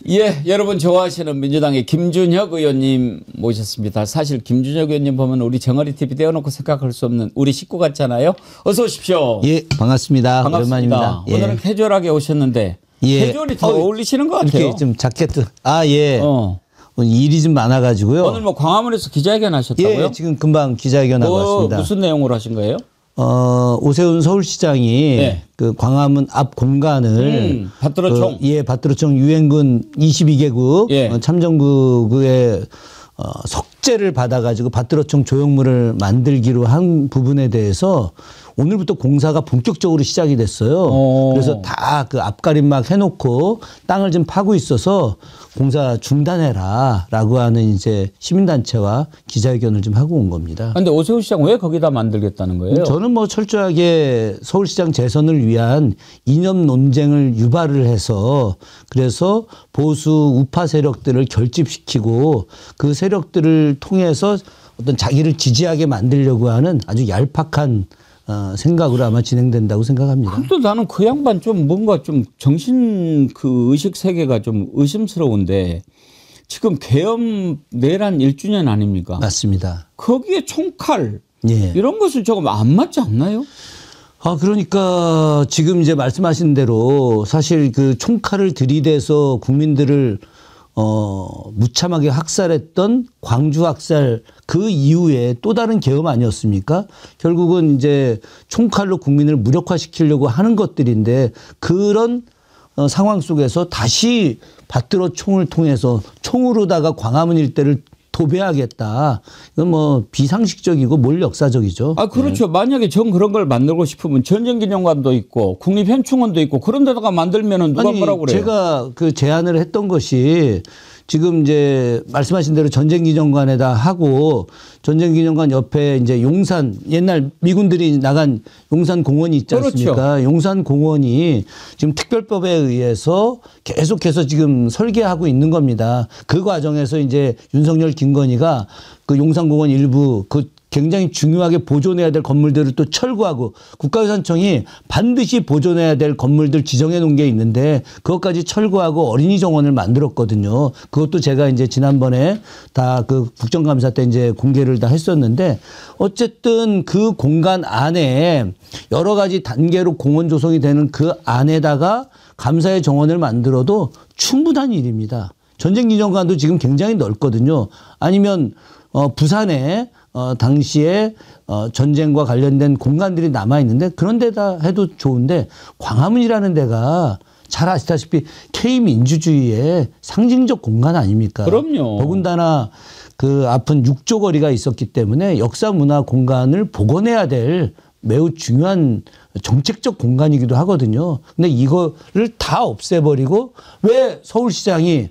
예, 여러분 좋아하시는 민주당의 김준혁 의원님 모셨습니다. 사실 김준혁 의원님 보면 우리 정어리 TV 떼어놓고 생각할 수 없는 우리 식구 같잖아요. 어서 오십시오. 예, 반갑습니다. 오랜만입니다. 예. 오늘은 캐주얼하게 오셨는데 예. 캐주얼이 더 어울리시는 것 같아요. 이렇게 좀 자켓도 예. 오늘 일이 좀 많아가지고요. 오늘 뭐 광화문에서 기자회견 하셨다고요? 예, 지금 금방 기자회견 하고 왔습니다. 무슨 내용으로 하신 거예요? 오세훈 서울시장이 네. 그 광화문 앞 공간을 밭들어총 밭들어총 유엔군 22개국 예. 참정부의 석재를 받아가지고 밭들어총 조형물을 만들기로 한 부분에 대해서 오늘부터 공사가 본격적으로 시작이 됐어요. 그래서 다 그 앞가림막 해놓고 땅을 좀 파고 있어서 공사 중단해라라고 하는 이제 시민단체와 기자회견을 좀 하고 온 겁니다. 그런데 오세훈 시장 왜 거기다 만들겠다는 거예요? 저는 뭐 철저하게 서울시장 재선을 위한 이념 논쟁을 유발을 해서 그래서 보수 우파 세력들을 결집시키고 그 세력들을 통해서 어떤 자기를 지지하게 만들려고 하는 아주 얄팍한 생각으로 아마 진행된다고 생각합니다. 근데 나는 그 양반 좀 뭔가 좀 정신 그 의식 세계가 좀 의심스러운데 지금 계엄 내란 1주년 아닙니까? 맞습니다. 거기에 총칼 예. 이런 것은 조금 안 맞지 않나요? 그러니까 지금 이제 말씀하신 대로 사실 그 총칼을 들이대서 국민들을 무참하게 학살했던 광주 학살 그 이후에 또 다른 계엄 아니었습니까? 결국은 이제 총칼로 국민을 무력화시키려고 하는 것들인데 그런 상황 속에서 다시 받들어 총을 통해서 총으로다가 광화문 일대를 도배하겠다. 이건 뭐 비상식적이고 몰 역사적이죠. 그렇죠. 네. 만약에 전 그런 걸 만들고 싶으면 전쟁기념관도 있고 국립현충원도 있고 그런 데다가 만들면은 누가 뭐라고 그래요? 제가 그 제안을 했던 것이 지금 이제 말씀하신 대로 전쟁기념관에다 하고 전쟁기념관 옆에 이제 용산 옛날 미군들이 나간 용산공원이 있지 않습니까? 그렇죠. 용산공원이 지금 특별법에 의해서 계속해서 지금 설계하고 있는 겁니다. 그 과정에서 이제 윤석열 김건희가 그 용산공원 일부 그 굉장히 중요하게 보존해야 될 건물들을 또 철거하고 국가유산청이 반드시 보존해야 될 건물들 지정해 놓은 게 있는데 그것까지 철거하고 어린이 정원을 만들었거든요. 그것도 제가 이제 지난번에 다 그 국정감사 때 이제 공개를 다 했었는데 어쨌든 그 공간 안에 여러 가지 단계로 공원 조성이 되는 그 안에다가 감사의 정원을 만들어도 충분한 일입니다. 전쟁기념관도 지금 굉장히 넓거든요. 아니면 부산에 당시에 전쟁과 관련된 공간들이 남아있는데 그런 데다 해도 좋은데 광화문이라는 데가 잘 아시다시피 K민주주의의 상징적 공간 아닙니까? 그럼요. 더군다나 그 앞은 육조거리가 있었기 때문에 역사문화 공간을 복원해야 될 매우 중요한 정책적 공간이기도 하거든요. 근데 이거를 다 없애버리고 왜 서울시장이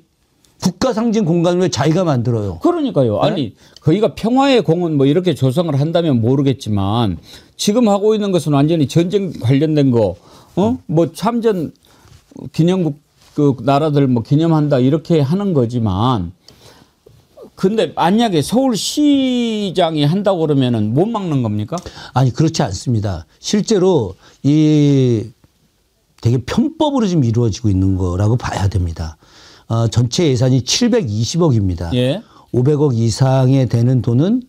국가 상징 공간을 왜 자기가 만들어요? 그러니까요. 네? 아니 거기가 평화의 공원 뭐 이렇게 조성을 한다면 모르겠지만 지금 하고 있는 것은 완전히 전쟁 관련된 거, 뭐 참전 기념국 그 나라들 뭐 기념한다 이렇게 하는 거지만, 근데 만약에 서울시장이 한다고 그러면은 못 막는 겁니까? 아니 그렇지 않습니다. 실제로 이 되게 편법으로 지금 이루어지고 있는 거라고 봐야 됩니다. 전체 예산이 720억입니다. 예. 500억 이상에 되는 돈은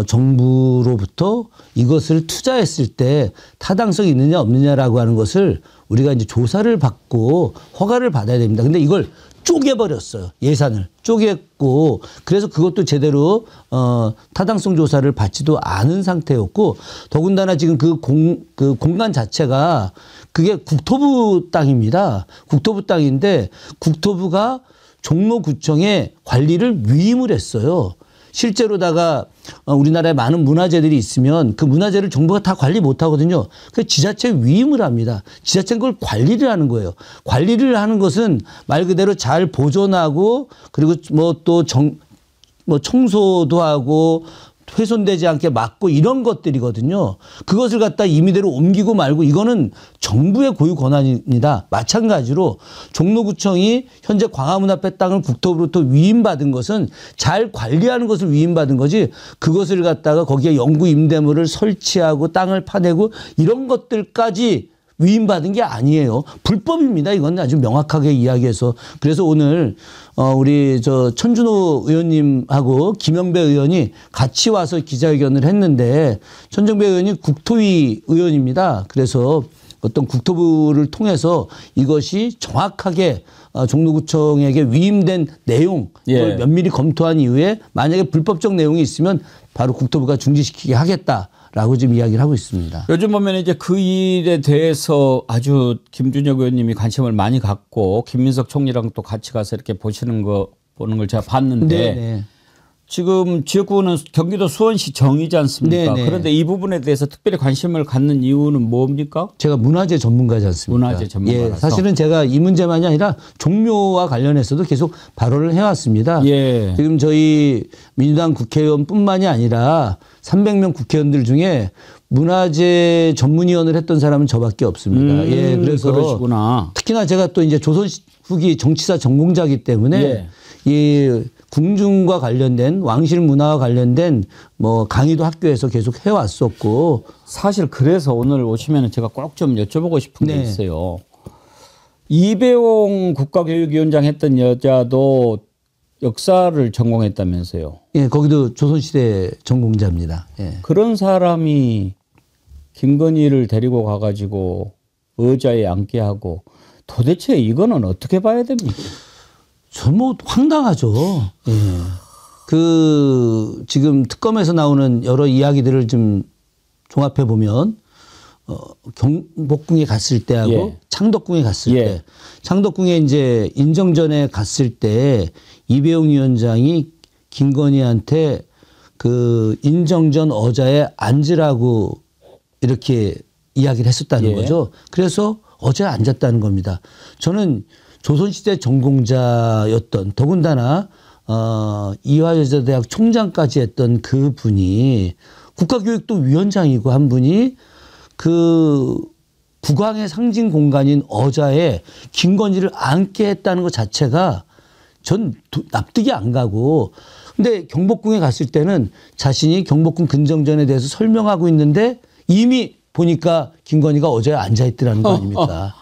정부로부터 이것을 투자했을 때 타당성이 있느냐 없느냐라고 하는 것을 우리가 이제 조사를 받고 허가를 받아야 됩니다. 근데 이걸 쪼개버렸어요. 예산을 쪼갰고 그래서 그것도 제대로 타당성 조사를 받지도 않은 상태였고 더군다나 지금 그 공간 자체가 그게 국토부 땅입니다. 국토부 땅인데 국토부가 종로구청에 관리를 위임을 했어요. 실제로다가 우리나라에 많은 문화재들이 있으면 그 문화재를 정부가 다 관리 못 하거든요. 그래서 지자체에 위임을 합니다. 지자체는 그걸 관리를 하는 거예요. 관리를 하는 것은 말 그대로 잘 보존하고 그리고 뭐 또 청소도 하고 훼손되지 않게 막고 이런 것들이거든요. 그것을 갖다 임의대로 옮기고 말고 이거는 정부의 고유 권한입니다. 마찬가지로 종로구청이 현재 광화문 앞에 땅을 국토부로부터 위임받은 것은 잘 관리하는 것을 위임받은 거지 그것을 갖다가 거기에 영구 임대물을 설치하고 땅을 파내고 이런 것들까지 위임받은 게 아니에요. 불법입니다. 이건 아주 명확하게 이야기해서. 그래서 오늘 우리 천준호 의원님하고 김영배 의원이 같이 와서 기자회견을 했는데 천정배 의원이 국토위 의원입니다. 그래서 어떤 국토부를 통해서 이것이 정확하게 종로구청에게 위임된 내용 을 면밀히 검토한 이후에 만약에 불법적 내용이 있으면 바로 국토부가 중지시키게 하겠다라고 지금 이야기를 하고 있습니다. 요즘 보면 이제 그 일에 대해서 아주 김준혁 의원님이 관심을 많이 갖고 김민석 총리랑 또 같이 가서 이렇게 보는 걸 제가 봤는데 네네. 지금 지역구는 경기도 수원시 정이지 않습니까? 네네. 그런데 이 부분에 대해서 특별히 관심을 갖는 이유는 뭡니까? 제가 문화재 전문가지 않습니까? 문화재 전문가라서. 예, 사실은 제가 이 문제만이 아니라 종묘와 관련해서도 계속 발언을 해왔습니다. 예. 지금 저희 민주당 국회의원뿐만이 아니라 300명 국회의원들 중에 문화재 전문위원을 했던 사람은 저밖에 없습니다. 예, 그래서 그러시구나. 특히나 제가 또 이제 조선 후기 정치사 전공자이기 때문에 이 궁중과 관련된 왕실 문화와 관련된 뭐 강의도 학교에서 계속 해왔었고 사실 그래서 오늘 오시면 제가 꼭 좀 여쭤보고 싶은 게 네. 있어요. 이배용 국가교육위원장 했던 여자도 역사를 전공했다면서요. 예, 거기도 조선시대 전공자입니다. 예. 그런 사람이 김건희를 데리고 가가지고 의자에 앉게 하고 도대체 이거는 어떻게 봐야 됩니까? 뭐 황당하죠. 예. 지금 특검에서 나오는 여러 이야기들을 좀 종합해 보면 경복궁에 갔을 때하고 창덕궁에 갔을 때, 창덕궁에 이제 인정전에 갔을 때 이배용 위원장이 김건희한테 그 인정전 의자에 앉으라고 이렇게 이야기를 했었다는 거죠. 그래서 의자에 앉았다는 겁니다. 저는 조선시대 전공자였던 더군다나 이화여자대학 총장까지 했던 그 분이 국가교육도 위원장이고 한 분이 그 국왕의 상징 공간인 의자에 김건희를 앉게 했다는 것 자체가 전 납득이 안 가고 근데 경복궁에 갔을 때는 자신이 경복궁 근정전에 대해서 설명하고 있는데 이미 보니까 김건희가 의자에 앉아 있더라는 거 아닙니까?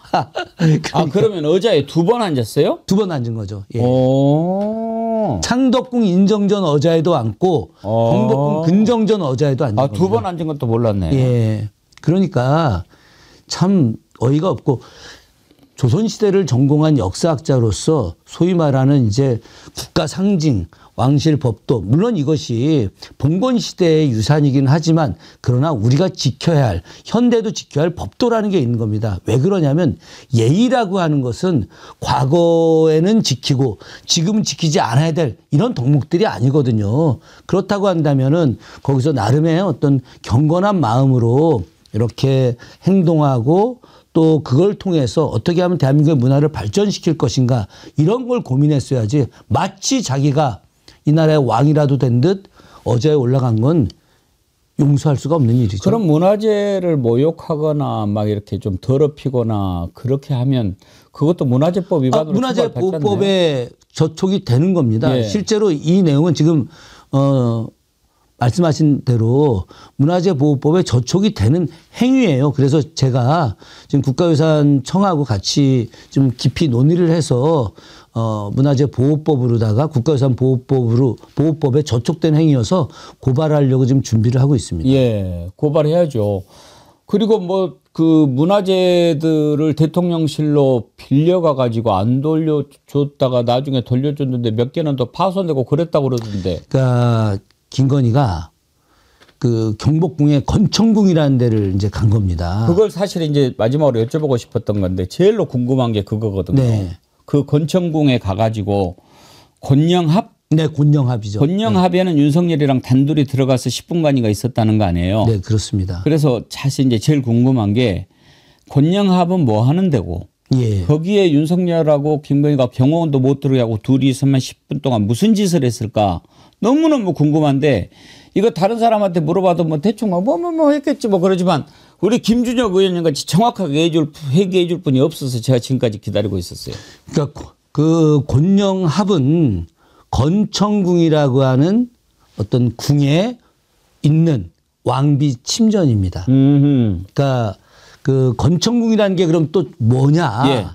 그러니까 아, 그러면 의자에 두 번 앉았어요? 두 번 앉은 거죠. 예. 오. 창덕궁 인정전 의자에도 앉고 경복궁 근정전 의자에도 앉은 겁니다. 두 번 앉은 것도 몰랐네. 예. 그러니까 참 어이가 없고 조선시대를 전공한 역사학자로서 소위 말하는 이제 국가 상징, 왕실 법도 물론 이것이 봉건 시대의 유산이긴 하지만 그러나 우리가 지켜야 할 현대도 지켜야 할 법도라는 게 있는 겁니다. 왜 그러냐면 예의라고 하는 것은 과거에는 지키고 지금은 지키지 않아야 될 이런 덕목들이 아니거든요. 그렇다고 한다면은 거기서 나름의 어떤 경건한 마음으로 이렇게 행동하고 또 그걸 통해서 어떻게 하면 대한민국의 문화를 발전시킬 것인가 이런 걸 고민했어야지 마치 자기가 이 나라의 왕이라도 된 듯 의자에 올라간 건 용서할 수가 없는 일이죠. 그럼 문화재를 모욕하거나 막 이렇게 좀 더럽히거나 그렇게 하면 그것도 문화재법 위반으로 문화재보호법에 저촉이 되는 겁니다. 예. 실제로 이 내용은 지금 말씀하신 대로 문화재보호법에 저촉이 되는 행위예요. 그래서 제가 지금 국가유산청하고 같이 좀 깊이 논의를 해서 문화재보호법으로다가 국가유산보호법에 저촉된 행위여서 고발하려고 지금 준비를 하고 있습니다. 예, 고발해야죠. 그리고 뭐 그 문화재들을 대통령실로 빌려가 가지고 안 돌려줬다가 나중에 돌려줬는데 몇 개는 또 파손되고 그랬다고 그러던데. 그러니까 김건희가 그 경복궁의 건천궁이라는 데를 이제 간 겁니다. 그걸 사실 이제 마지막으로 여쭤보고 싶었던 건데 제일로 궁금한 게 그거거든요. 네. 그 건천궁에 가가지고 곤영합? 네, 곤영합이죠. 곤영합에는 윤석열이랑 단둘이 들어가서 10분간이가 있었다는 거 아니에요? 네, 그렇습니다. 그래서 사실 이제 제일 궁금한 게 곤영합은 뭐 하는 데고 예. 거기에 윤석열하고 김건희가 경호원도 못 들어가게 하고 둘이 있으면 10분 동안 무슨 짓을 했을까 너무너무 궁금한데 이거 다른 사람한테 물어봐도 뭐 대충 뭐 했겠지 뭐 그러지만 우리 김준혁 의원님 같이 정확하게 회개해 줄 분이 없어서 제가 지금까지 기다리고 있었어요. 그러니까 그 곤영합은 건천궁이라고 하는 어떤 궁에 있는 왕비 침전입니다. 그러니까 그 건천궁이라는 게 그럼 또 뭐냐? 예.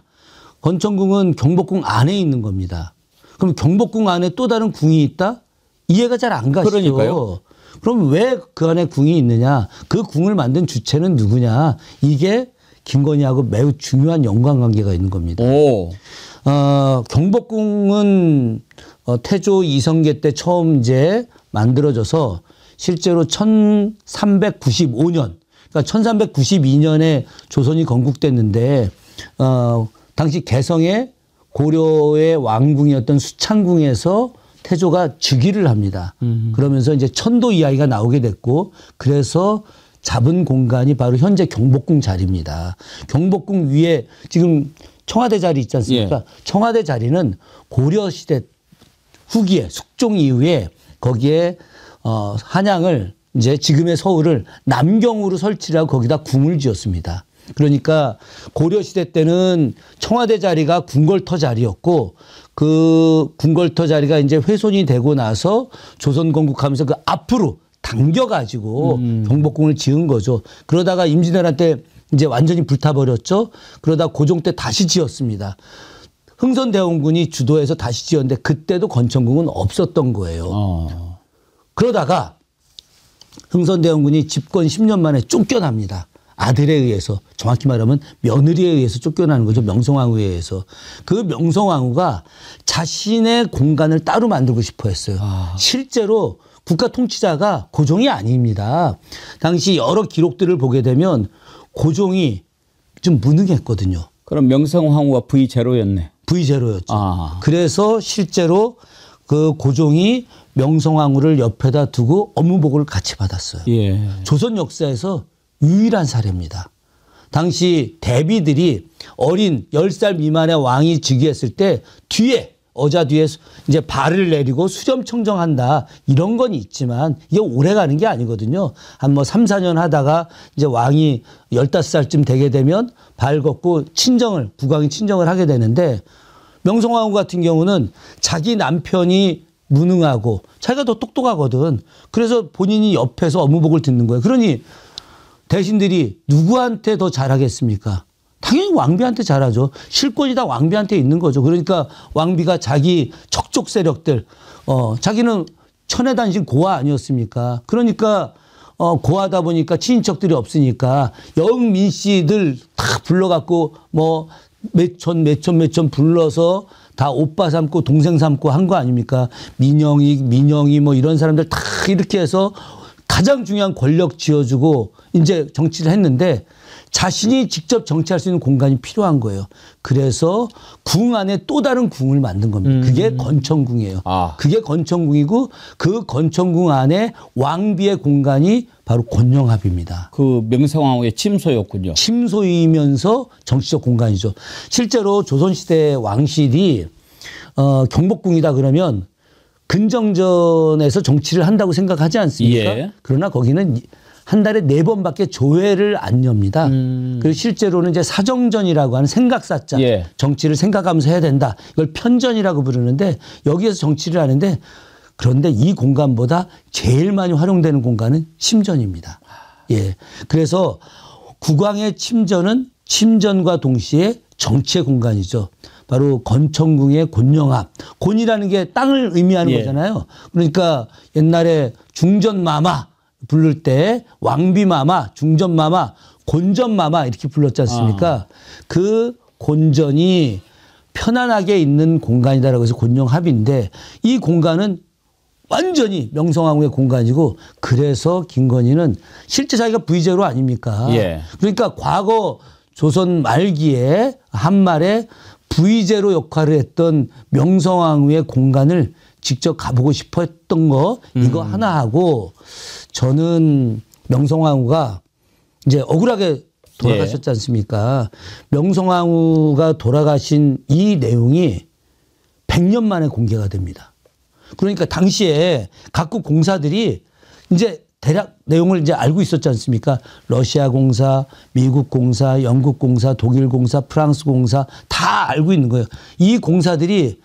건천궁은 경복궁 안에 있는 겁니다. 그럼 경복궁 안에 또 다른 궁이 있다? 이해가 잘 안 가시죠. 그러니까요. 그럼 왜 그 안에 궁이 있느냐? 그 궁을 만든 주체는 누구냐? 이게 김건희하고 매우 중요한 연관관계가 있는 겁니다. 오. 경복궁은 태조 이성계 때 처음 이제 만들어져서 실제로 1395년, 그러니까 1392년에 조선이 건국됐는데 당시 개성의 고려의 왕궁이었던 수창궁에서 태조가 즉위를 합니다. 그러면서 이제 천도 이야기가 나오게 됐고 그래서 잡은 공간이 바로 현재 경복궁 자리입니다. 경복궁 위에 지금 청와대 자리 있지 않습니까? 예. 청와대 자리는 고려시대 후기에 숙종 이후에 거기에 한양을 이제 지금의 서울을 남경으로 설치를 하고 거기다 궁을 지었습니다. 그러니까 고려시대 때는 청와대 자리가 궁궐터 자리였고 그 궁궐터 자리가 이제 훼손이 되고 나서 조선 건국하면서 그 앞으로 당겨가지고 경복궁을 지은 거죠. 그러다가 임진왜란 때 이제 완전히 불타버렸죠. 그러다 고종 때 다시 지었습니다. 흥선대원군이 주도해서 다시 지었는데 그때도 건천궁은 없었던 거예요. 그러다가 흥선대원군이 집권 10년 만에 쫓겨납니다. 아들에 의해서, 정확히 말하면 며느리에 의해서 쫓겨나는 거죠. 명성황후에 의해서. 그 명성황후가 자신의 공간을 따로 만들고 싶어 했어요. 실제로 국가 통치자가 고종이 아닙니다. 당시 여러 기록들을 보게 되면 고종이 좀 무능했거든요. 그럼 명성황후가 V0였네. V0였죠. 그래서 실제로 그 고종이 명성황후를 옆에다 두고 업무보고를 같이 받았어요. 예. 조선 역사에서 유일한 사례입니다. 당시 대비들이 어린 10살 미만의 왕이 즉위했을 때 뒤에 어자 뒤에 이제 발을 내리고 수렴청정한다 이런 건 있지만 이게 오래 가는 게 아니거든요. 한 뭐 3, 4년 하다가 이제 왕이 15살쯤 되게 되면 발 걷고 친정을 국왕이 친정을 하게 되는데 명성황후 같은 경우는 자기 남편이 무능하고 자기가 더 똑똑하거든. 그래서 본인이 옆에서 업무복을 듣는 거예요. 그러니 대신들이 누구한테 더 잘하겠습니까? 당연히 왕비한테 잘하죠. 실권이 다 왕비한테 있는 거죠. 그러니까 왕비가 자기 척족 세력들, 자기는 천혜단신 고아 아니었습니까? 그러니까 고아다 보니까 친인척들이 없으니까 영민 씨들 다 불러갖고 뭐 몇천 불러서 다 오빠 삼고 동생 삼고 한 거 아닙니까? 민영이 뭐 이런 사람들 다 이렇게 해서 가장 중요한 권력 쥐어주고 이제 정치를 했는데 자신이 직접 정치할 수 있는 공간이 필요한 거예요. 그래서 궁 안에 또 다른 궁을 만든 겁니다. 그게 건천궁이에요. 그게 건천궁이고 그 건천궁 안에 왕비의 공간이 바로 곤영합입니다. 그 명성황후의 침소였군요. 침소이면서 정치적 공간이죠. 실제로 조선시대 왕실이 경복궁이다 그러면 근정전에서 정치를 한다고 생각하지 않습니까? 예. 그러나 거기는 한 달에 4번밖에 조회를 안 엽니다. 그리고 실제로는 이제 사정전이라고 하는 생각사자, 예. 정치를 생각하면서 해야 된다. 이걸 편전이라고 부르는데 여기에서 정치를 하는데 그런데 이 공간보다 제일 많이 활용되는 공간은 침전입니다. 예. 그래서 국왕의 침전은 침전과 동시에 정치의 공간이죠. 바로 건천궁의 곤영합. 곤이라는 게 땅을 의미하는 예. 거잖아요. 그러니까 옛날에 중전마마 부를 때 왕비마마, 중전마마, 곤전마마 이렇게 불렀지 않습니까? 그 곤전이 편안하게 있는 공간이다라고 해서 곤영합인데 이 공간은 완전히 명성황후의 공간이고 그래서 김건희는 실제 자기가 V0 아닙니까? 예. 그러니까 과거 조선 말기에 한말에 V0 역할을 했던 명성황후의 공간을 직접 가보고 싶어 했던 거 이거 하나 하고 저는 명성황후가 이제 억울하게 돌아가셨지 않습니까? 명성황후가 돌아가신 이 내용이 100년 만에 공개가 됩니다. 그러니까 당시에 각국 공사들이 이제 대략 내용을 이제 알고 있었지 않습니까? 러시아 공사, 미국 공사, 영국 공사, 독일 공사, 프랑스 공사 다 알고 있는 거예요. 이 공사들이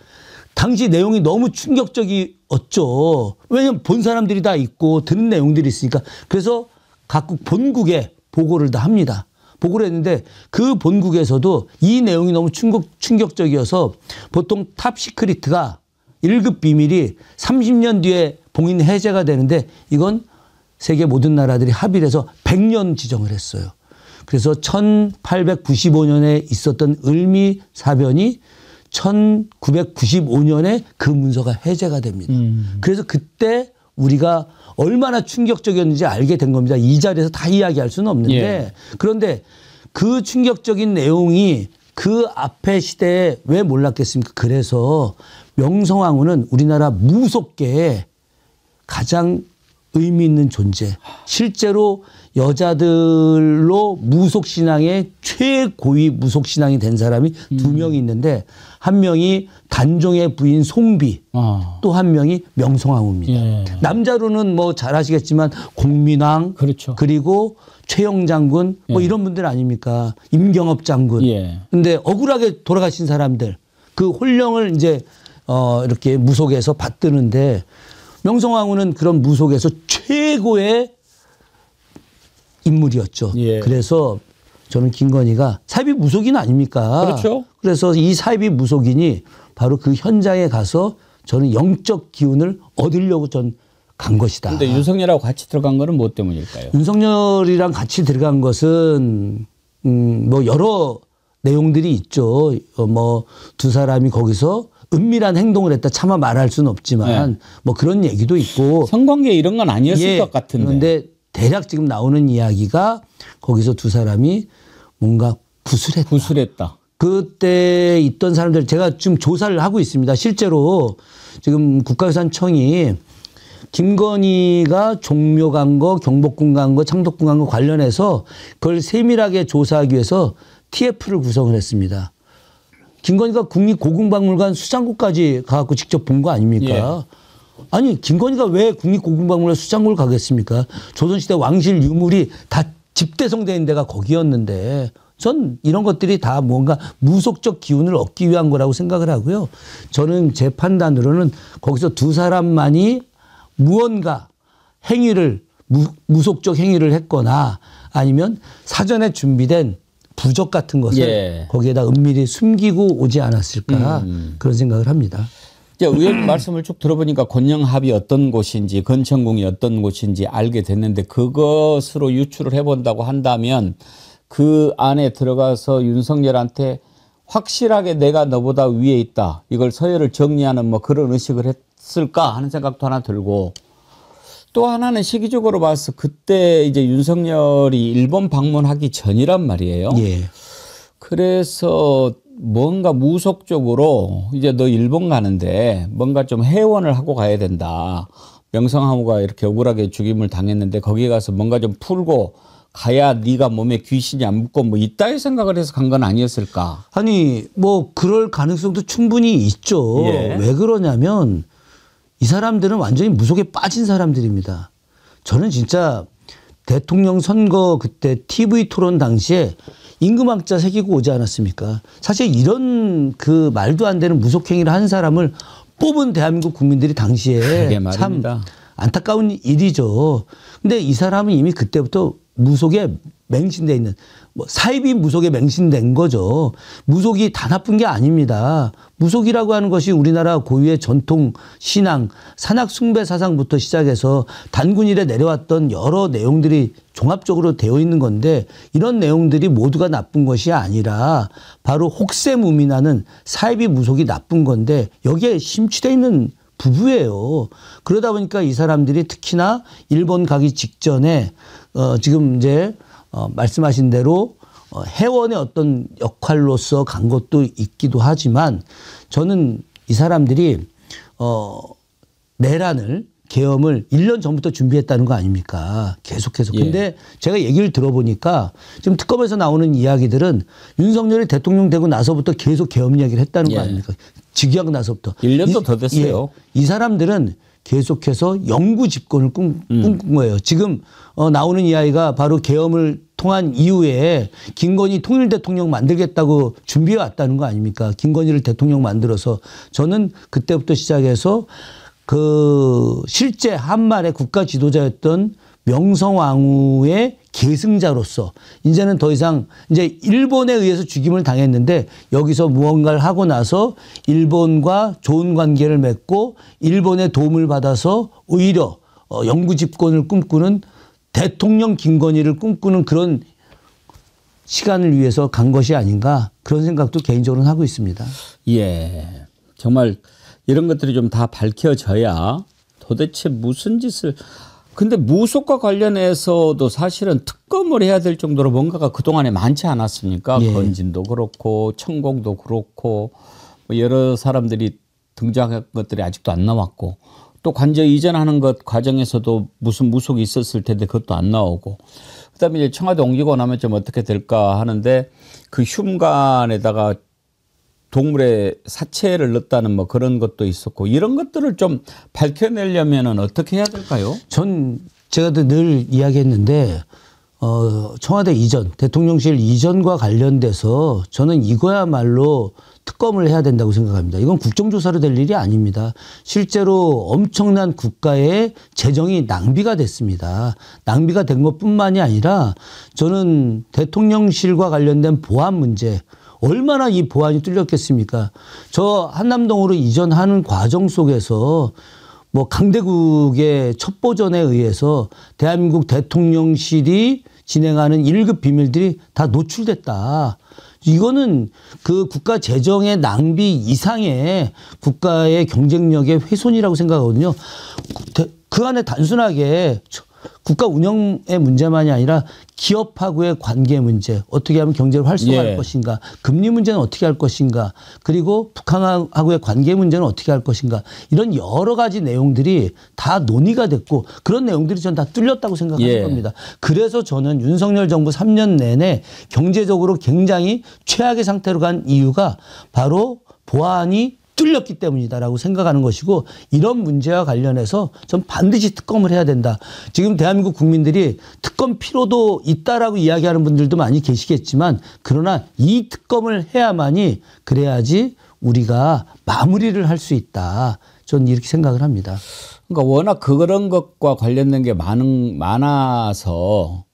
당시 내용이 너무 충격적이었죠. 왜냐하면 본 사람들이 다 있고 듣는 내용들이 있으니까. 그래서 각국 본국에 보고를 다 합니다. 보고를 했는데 그 본국에서도 이 내용이 너무 충격적이어서 보통 탑 시크릿가 1급 비밀이 30년 뒤에 봉인 해제가 되는데 이건 세계 모든 나라들이 합의를 해서 100년 지정을 했어요. 그래서 1895년에 있었던 을미 사변이 1995년에 그 문서가 해제가 됩니다. 그래서 그때 우리가 얼마나 충격적이었는지 알게 된 겁니다. 이 자리에서 다 이야기할 수는 없는데 예. 그런데 그 충격적인 내용이 그 앞에 시대에 왜 몰랐겠습니까? 그래서 명성황후는 우리나라 무속계에 가장 의미 있는 존재. 실제로 여자들로 무속신앙의 최고위 무속신앙이 된 사람이 두 명이 있는데 한 명이 단종의 부인 송비 또 한 명이 명성황후입니다. 예. 남자로는 뭐 잘 아시겠지만 공민왕 그렇죠. 그리고 최영 장군 뭐 예. 이런 분들 아닙니까? 임경업 장군. 예. 근데 억울하게 돌아가신 사람들 그 혼령을 이제 이렇게 무속에서 받드는데 명성황후는 그런 무속에서 최고의 인물이었죠. 예. 그래서 저는 김건희가 사이비 무속인 아닙니까? 그렇죠. 그래서 이 사이비 무속인이 바로 그 현장에 가서 저는 영적 기운을 얻으려고 전 간 것이다. 근데 윤석열하고 같이 들어간 거는 뭐 때문일까요? 윤석열이랑 같이 들어간 것은 뭐 여러 내용들이 있죠. 뭐 두 사람이 거기서 은밀한 행동을 했다. 차마 말할 수는 없지만 뭐 그런 얘기도 있고. 성관계 이런 건 아니었을 것 같은데. 그런데 대략 지금 나오는 이야기가 거기서 두 사람이 뭔가 구술했다. 구술했다. 그때 있던 사람들 제가 지금 조사를 하고 있습니다. 실제로 지금 국가유산청이 김건희가 종묘 간 거, 경복궁 간 거, 창덕궁 간 거 관련해서 그걸 세밀하게 조사하기 위해서 TF를 구성을 했습니다. 김건희가 국립고궁박물관 수장고까지 가갖고 직접 본 거 아닙니까? 예. 아니 김건희가 왜 국립고궁박물관 수장고를 가겠습니까? 조선시대 왕실 유물이 다 집대성되어 있는 데가 거기였는데 전 이런 것들이 다 뭔가 무속적 기운을 얻기 위한 거라고 생각을 하고요. 저는 제 판단으로는 거기서 두 사람만이 무언가 행위를 무속적 행위를 했거나 아니면 사전에 준비된 부적 같은 것을 예. 거기에다 은밀히 숨기고 오지 않았을까 그런 생각을 합니다. 이제 의원 말씀을 쭉 들어보니까 권영합이 어떤 곳인지 건천궁이 어떤 곳인지 알게 됐는데 그것으로 유추를 해본다고 한다면 그 안에 들어가서 윤석열한테 확실하게 내가 너보다 위에 있다. 이걸 서열을 정리하는 뭐 그런 의식을 했을까 하는 생각도 하나 들고 또 하나는 시기적으로 봐서 그때 이제 윤석열이 일본 방문하기 전이란 말이에요. 예. 그래서 뭔가 무속적으로 이제 너 일본 가는데 뭔가 좀 해원을 하고 가야 된다. 명성황후가 이렇게 억울하게 죽임을 당했는데 거기 가서 뭔가 좀 풀고 가야 네가 몸에 귀신이 안 묻고 뭐 이따위 생각을 해서 간 건 아니었을까? 아니 뭐 그럴 가능성도 충분히 있죠. 예. 왜 그러냐면 이 사람들은 완전히 무속에 빠진 사람들입니다. 저는 진짜 대통령 선거 그때 TV 토론 당시에 임금왕자 새기고 오지 않았습니까? 사실 이런 그 말도 안 되는 무속행위를 한 사람을 뽑은 대한민국 국민들이 당시에 참 안타까운 일이죠. 근데 이 사람은 이미 그때부터 무속에 맹신돼 있는 뭐 사이비 무속에 맹신된 거죠. 무속이 다 나쁜 게 아닙니다. 무속이라고 하는 것이 우리나라 고유의 전통 신앙, 산악 숭배 사상부터 시작해서 단군 이래 내려왔던 여러 내용들이 종합적으로 되어 있는 건데 이런 내용들이 모두가 나쁜 것이 아니라 바로 혹세무민하는 사이비 무속이 나쁜 건데 여기에 심취되어 있는 부부예요. 그러다 보니까 이 사람들이 특히나 일본 가기 직전에 지금 이제 말씀하신 대로 해원의 어떤 역할로서 간 것도 있기도 하지만 저는 이 사람들이 내란을 계엄을 1년 전부터 준비했다는 거 아닙니까? 계속해서. 근데 제가 얘기를 들어보니까 지금 특검에서 나오는 이야기들은 윤석열이 대통령 되고 나서부터 계속 계엄 이야기를 했다는 거 아닙니까? 즉위하고 나서부터. 1년도 더 됐어요. 이 사람들은 계속해서 영구 집권을 꿈꾼 거예요. 지금 나오는 이야기가 바로 계엄을 통한 이후에 김건희 통일 대통령 만들겠다고 준비해 왔다는 거 아닙니까? 김건희를 대통령 만들어서 저는 그때부터 시작해서 그 실제 한말의 국가 지도자였던 명성황후의 계승자로서 이제는 더 이상 이제 일본에 의해서 죽임을 당했는데 여기서 무언가를 하고 나서 일본과 좋은 관계를 맺고 일본의 도움을 받아서 오히려 영구 집권을 꿈꾸는 대통령 김건희를 꿈꾸는 그런 시간을 위해서 간 것이 아닌가 그런 생각도 개인적으로는 하고 있습니다. 예. 정말 이런 것들이 좀 다 밝혀져야 도대체 무슨 짓을 근데 무속과 관련해서도 사실은 특검을 해야 될 정도로 뭔가가 그동안에 많지 않았습니까? 예. 건진도 그렇고 천공도 그렇고 뭐 여러 사람들이 등장한 것들이 아직도 안 나왔고 또 관저 이전하는 것 과정에서도 무슨 무속이 있었을 텐데 그것도 안 나오고 그다음에 이제 청와대 옮기고 나면 좀 어떻게 될까 하는데 그 흉관에다가 동물의 사체를 넣었다는 뭐 그런 것도 있었고 이런 것들을 좀 밝혀내려면은 어떻게 해야 될까요? 제가 늘 이야기했는데 청와대 이전, 대통령실 이전과 관련돼서 저는 이거야말로 특검을 해야 된다고 생각합니다. 이건 국정조사로 될 일이 아닙니다. 실제로 엄청난 국가의 재정이 낭비가 됐습니다. 낭비가 된 것뿐만이 아니라 저는 대통령실과 관련된 보안 문제 얼마나 이 보안이 뚫렸겠습니까? 저 한남동으로 이전하는 과정 속에서 뭐 강대국의 첩보전에 의해서 대한민국 대통령실이 진행하는 1급 비밀들이 다 노출됐다. 이거는 그 국가 재정의 낭비 이상의 국가의 경쟁력의 훼손이라고 생각하거든요. 그 안에 단순하게 국가 운영의 문제만이 아니라 기업하고의 관계 문제, 어떻게 하면 경제를 활성화할 예. 것인가, 금리 문제는 어떻게 할 것인가, 그리고 북한하고의 관계 문제는 어떻게 할 것인가, 이런 여러 가지 내용들이 다 논의가 됐고 그런 내용들이 저는 다 뚫렸다고 생각하는 예. 겁니다. 그래서 저는 윤석열 정부 3년 내내 경제적으로 굉장히 최악의 상태로 간 이유가 바로 보안이 뚫렸기 때문이다라고 생각하는 것이고 이런 문제와 관련해서 전 반드시 특검을 해야 된다. 지금 대한민국 국민들이 특검 필요도 있다라고 이야기하는 분들도 많이 계시겠지만 그러나 이 특검을 해야만이 그래야지 우리가 마무리를 할 수 있다. 저는 이렇게 생각을 합니다. 그러니까 워낙 그런 것과 관련된 게 많아서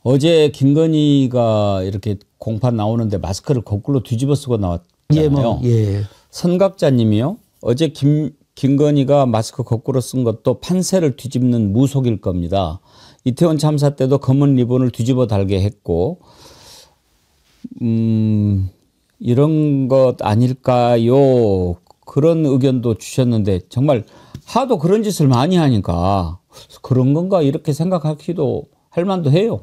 어제 김건희가 이렇게 공판 나오는데 마스크를 거꾸로 뒤집어 쓰고 나왔잖아요. 예. 선각자님이요. 어제 김건희가 마스크 거꾸로 쓴 것도 판세를 뒤집는 무속일 겁니다. 이태원 참사 때도 검은 리본을 뒤집어 달게 했고 이런 것 아닐까요? 그런 의견도 주셨는데 정말 하도 그런 짓을 많이 하니까 그런 건가 이렇게 생각하기도 할 만도 해요.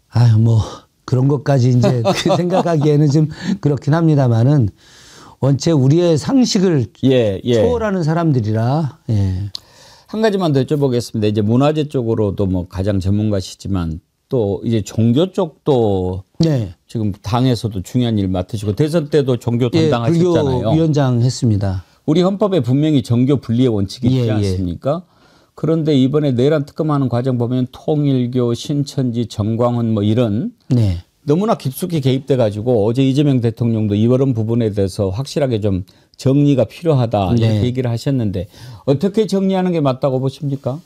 아유 뭐 그런 것까지 이제 생각하기에는 좀 그렇긴 합니다만은 원체 우리의 상식을 초월하는 사람들이라. 예. 한 가지만 더 여쭤보겠습니다. 이제 문화재 쪽으로도 뭐 가장 전문가시지만 또 이제 종교 쪽도 네. 지금 당에서도 중요한 일 맡으시고 대선 때도 종교 담당하셨잖아요. 불교 위원장 했습니다. 우리 헌법에 분명히 정교 분리의 원칙이 있지 않습니까? 그런데 이번에 내란 특검하는 과정 보면 통일교, 신천지, 정광훈 뭐 이런 네. 너무나 깊숙이 개입돼 가지고 어제 이재명 대통령도 이런 부분에 대해서 확실하게 좀 정리가 필요하다 이렇게 얘기를 하셨는데 어떻게 정리하는 게 맞다고 보십니까?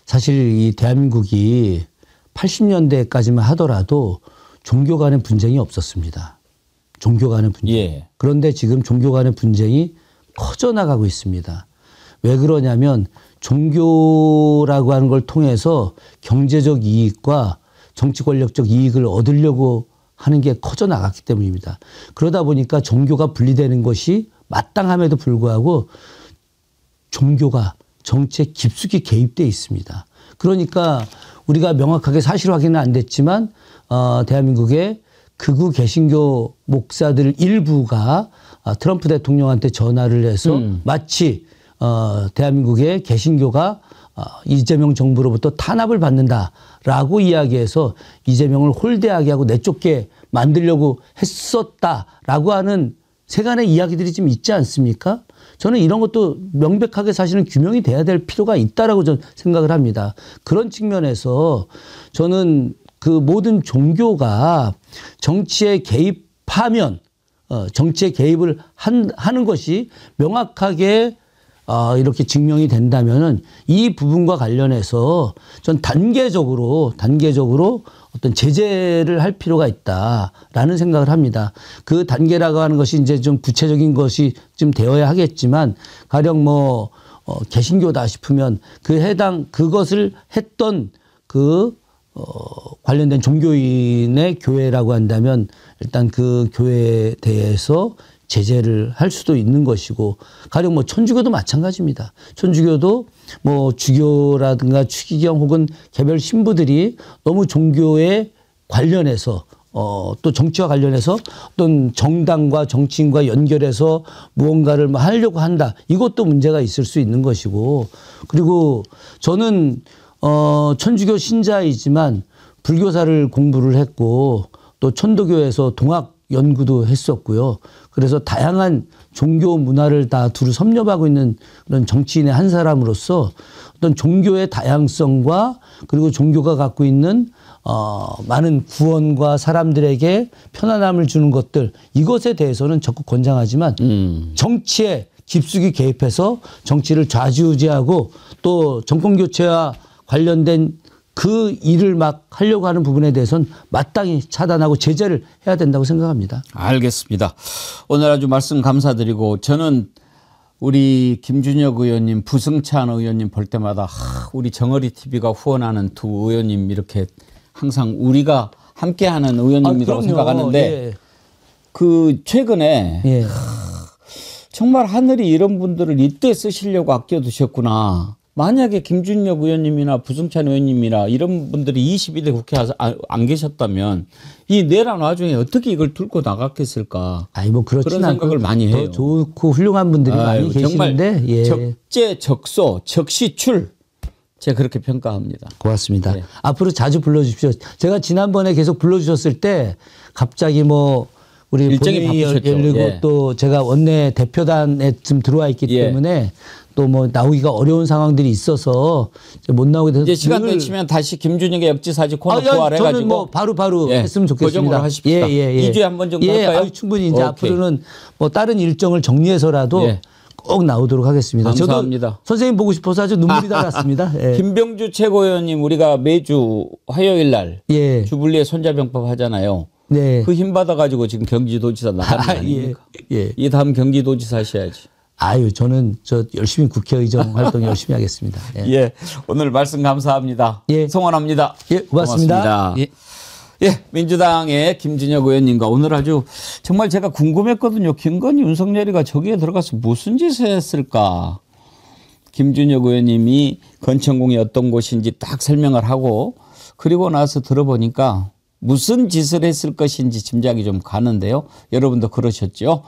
사실 이 대한민국이 80년대까지만 하더라도 종교 간의 분쟁이 없었습니다. 종교 간의 분쟁. 예. 그런데 지금 종교 간의 분쟁이 커져나가고 있습니다. 왜 그러냐면 종교라고 하는 걸 통해서 경제적 이익과 정치 권력적 이익을 얻으려고 하는 게 커져나갔기 때문입니다. 그러다 보니까 종교가 분리되는 것이 마땅함에도 불구하고 종교가 정치에 깊숙이 개입되어 있습니다. 그러니까 우리가 명확하게 사실 확인은 안 됐지만 대한민국의 극우 개신교 목사들 일부가 트럼프 대통령한테 전화를 해서 마치 대한민국의 개신교가 이재명 정부로부터 탄압을 받는다라고 이야기해서 이재명을 홀대하게 하고 내쫓게 만들려고 했었다라고 하는 세간의 이야기들이 좀 있지 않습니까? 저는 이런 것도 명백하게 사실은 규명이 돼야 될 필요가 있다라고 저는 생각을 합니다. 그런 측면에서 저는 그 모든 종교가 정치에 개입하면 정치에 개입을 하는 것이 명확하게 이렇게 증명이 된다면은 이 부분과 관련해서 전 단계적으로 어떤 제재를 할 필요가 있다라는 생각을 합니다. 그 단계라고 하는 것이 이제 좀 구체적인 것이 좀 되어야 하겠지만 가령 뭐 개신교다 싶으면 그것을 했던 관련된 종교인의 교회라고 한다면 일단 그 교회에 대해서 제재를 할 수도 있는 것이고 가령 뭐 천주교도 마찬가지입니다. 천주교도 뭐 주교라든가 추기경 혹은 개별 신부들이 너무 종교에 관련해서 또 정치와 관련해서 어떤 정당과 정치인과 연결해서 무언가를 뭐 하려고 한다. 이것도 문제가 있을 수 있는 것이고 그리고 저는 천주교 신자이지만 불교사를 공부를 했고 또 천도교에서 동학 연구도 했었고요. 그래서 다양한 종교 문화를 다 두루 섭렵하고 있는 그런 정치인의 한 사람으로서 어떤 종교의 다양성과 그리고 종교가 갖고 있는 많은 구원과 사람들에게 편안함을 주는 것들 이것에 대해서는 적극 권장하지만 정치에 깊숙이 개입해서 정치를 좌지우지하고 또 정권 교체와 관련된 그 일을 막 하려고 하는 부분에 대해서는 마땅히 차단하고 제재를 해야 된다고 생각합니다. 알겠습니다. 오늘 아주 말씀 감사드리고 저는 우리 김준혁 의원님, 부승찬 의원님 볼 때마다 우리 정어리 TV가 후원하는 두 의원님 이렇게 항상 우리가 함께하는 의원님이라고 생각하는데 예. 그 최근에 예. 정말 하늘이 이런 분들을 이때 쓰시려고 아껴두셨구나. 만약에 김준혁 의원님이나 부승찬 의원님이나 이런 분들이 22대 국회에 안 계셨다면 이 내란 와중에 어떻게 이걸 들고 나갔겠을까. 아니 뭐 그런 생각을 많이 해요. 더 좋고 훌륭한 분들이 많이 계시는데 예. 적재적소 적시출 제가 그렇게 평가합니다. 고맙습니다. 네. 앞으로 자주 불러주십시오. 제가 지난번에 계속 불러주셨을 때 갑자기 뭐 우리 일정이 본회의 바쁘셨죠. 열리고 예. 또 제가 원내 대표단에 좀 들어와 있기 예. 때문에 또 뭐 나오기가 어려운 상황들이 있어서 못 나오게 돼서 이제 시간 되시면 다시 김준혁의 역지사지 코너 저는 부활해가지고 뭐 바로 예, 했으면 좋겠습니다. 고정으로 하십시다. 2주에 한 번 정도 할까요? 아유, 충분히 이제 오케이. 앞으로는 뭐 다른 일정을 정리해서라도 예. 꼭 나오도록 하겠습니다. 감사합니다. 저도 선생님 보고 싶어서 아주 눈물이 나갔습니다. 예. 김병주 최고위원님 우리가 매주 화요일 날 예. 주불리에 손자병법 하잖아요. 네. 그 힘 받아가지고 지금 경기도지사 나가는 거 아닙니까? 예. 이 다음 경기도지사 하셔야지. 아유, 저는 열심히 국회의정 활동 열심히 하겠습니다. 예. 예, 오늘 말씀 감사합니다. 예. 성원합니다. 예, 고맙습니다. 예, 민주당의 김준혁 의원님과 오늘 아주 정말 제가 궁금했거든요. 김건희, 윤석열이가 저기에 들어가서 무슨 짓을 했을까? 김준혁 의원님이 건천공이 어떤 곳인지 딱 설명을 하고 그리고 나서 들어보니까 무슨 짓을 했을 것인지 짐작이 좀 가는데요. 여러분도 그러셨죠?